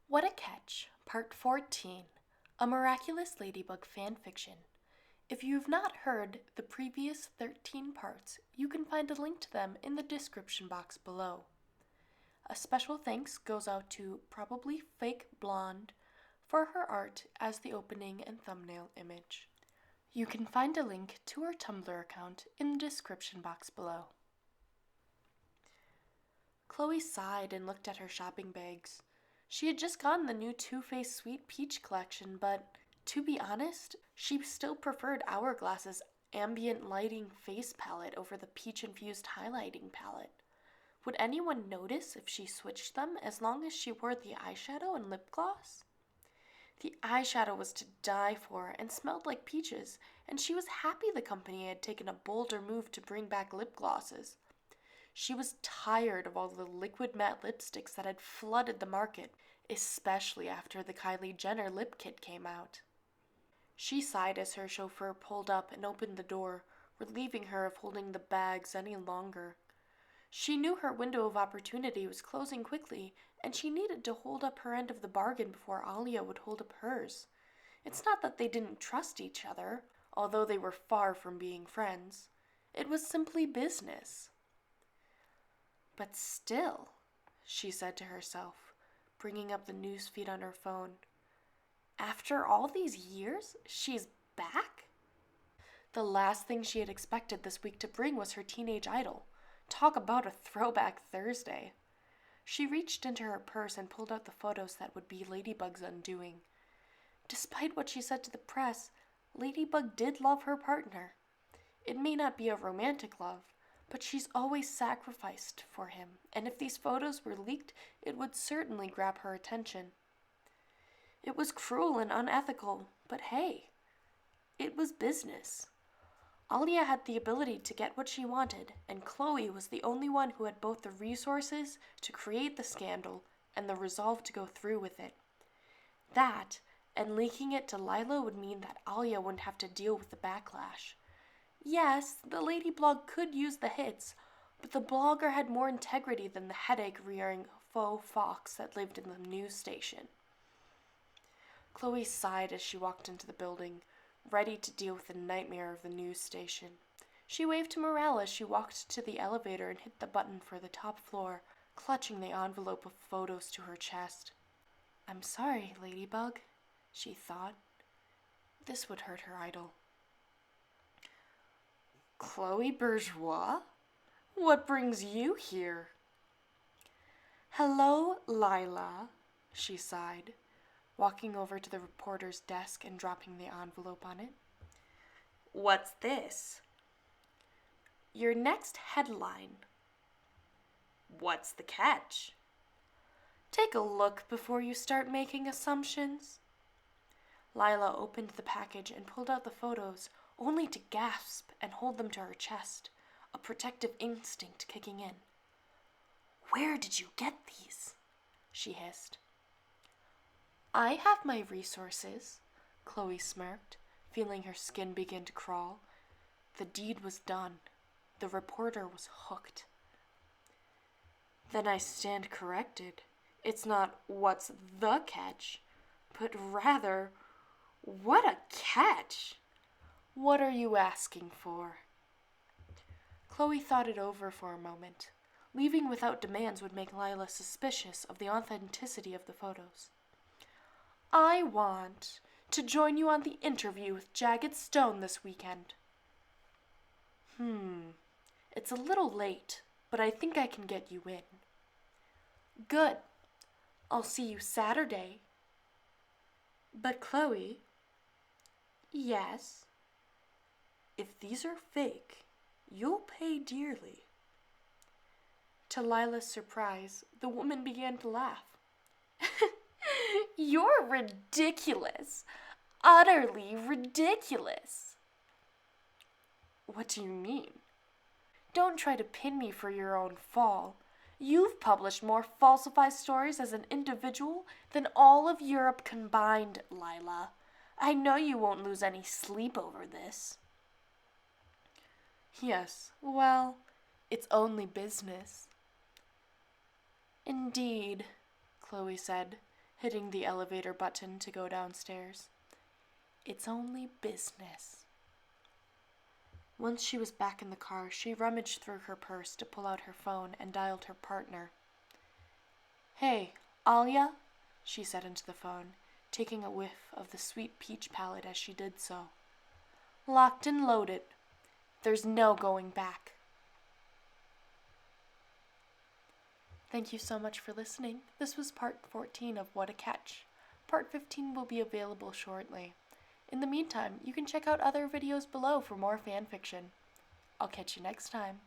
What a Catch, Part 14, a Miraculous Ladybug Fanfiction. If you've not heard the previous 13 parts, you can find a link to them in the description box below. A special thanks goes out to Probably Fake Blonde for her art as the opening and thumbnail image. You can find a link to her Tumblr account in the description box below. Chloe sighed and looked at her shopping bags. She had just gotten the new Too Faced Sweet Peach collection, but to be honest, she still preferred Hourglass's ambient lighting face palette over the peach-infused highlighting palette. Would anyone notice if she switched them as long as she wore the eyeshadow and lip gloss? The eyeshadow was to die for and smelled like peaches, and she was happy the company had taken a bolder move to bring back lip glosses. She was tired of all the liquid matte lipsticks that had flooded the market, especially after the Kylie Jenner lip kit came out. She sighed as her chauffeur pulled up and opened the door, relieving her of holding the bags any longer. She knew her window of opportunity was closing quickly, and she needed to hold up her end of the bargain before Alia would hold up hers. It's not that they didn't trust each other, although they were far from being friends. It was simply business. But still, she said to herself, bringing up the newsfeed on her phone. After all these years, she's back? The last thing she had expected this week to bring was her teenage idol. Talk about a throwback Thursday. She reached into her purse and pulled out the photos that would be Ladybug's undoing. Despite what she said to the press, Ladybug did love her partner. It may not be a romantic love, but she's always sacrificed for him, and if these photos were leaked, it would certainly grab her attention. It was cruel and unethical, but hey, it was business. Alia had the ability to get what she wanted, and Chloe was the only one who had both the resources to create the scandal and the resolve to go through with it. That, and leaking it to Lila, would mean that Alia wouldn't have to deal with the backlash. Yes, the lady blog could use the hits, but the blogger had more integrity than the headache-rearing faux fox that lived in the news station. Chloe sighed as she walked into the building, ready to deal with the nightmare of the news station. She waved to Morale as she walked to the elevator and hit the button for the top floor, clutching the envelope of photos to her chest. I'm sorry, Ladybug, she thought. This would hurt her idol. Chloe Bourgeois? What brings you here? Hello, Lila, she sighed, walking over to the reporter's desk and dropping the envelope on it. What's this? Your next headline. What's the catch? Take a look before you start making assumptions. Lila opened the package and pulled out the photos, only to gasp and hold them to her chest, a protective instinct kicking in. Where did you get these? She hissed. I have my resources, Chloe smirked, feeling her skin begin to crawl. The deed was done. The reporter was hooked. Then I stand corrected. It's not what's the catch, but rather, what a catch! What are you asking for? Chloe thought it over for a moment. Leaving without demands would make Lila suspicious of the authenticity of the photos. I want to join you on the interview with Jagged Stone this weekend. It's a little late, but I think I can get you in. Good. I'll see you Saturday. But Chloe... Yes? If these are fake, you'll pay dearly. To Lila's surprise, the woman began to laugh. You're ridiculous. Utterly ridiculous. What do you mean? Don't try to pin me for your own fall. You've published more falsified stories as an individual than all of Europe combined, Lila. I know you won't lose any sleep over this. Yes, well, it's only business. Indeed, Chloe said, hitting the elevator button to go downstairs. It's only business. Once she was back in the car, she rummaged through her purse to pull out her phone and dialed her partner. "Hey, Alia?" she said into the phone, taking a whiff of the sweet peach palette as she did so. "Locked and loaded. There's no going back." Thank you so much for listening. This was part 14 of What a Catch. Part 15 will be available shortly. In the meantime, you can check out other videos below for more fan fiction. I'll catch you next time.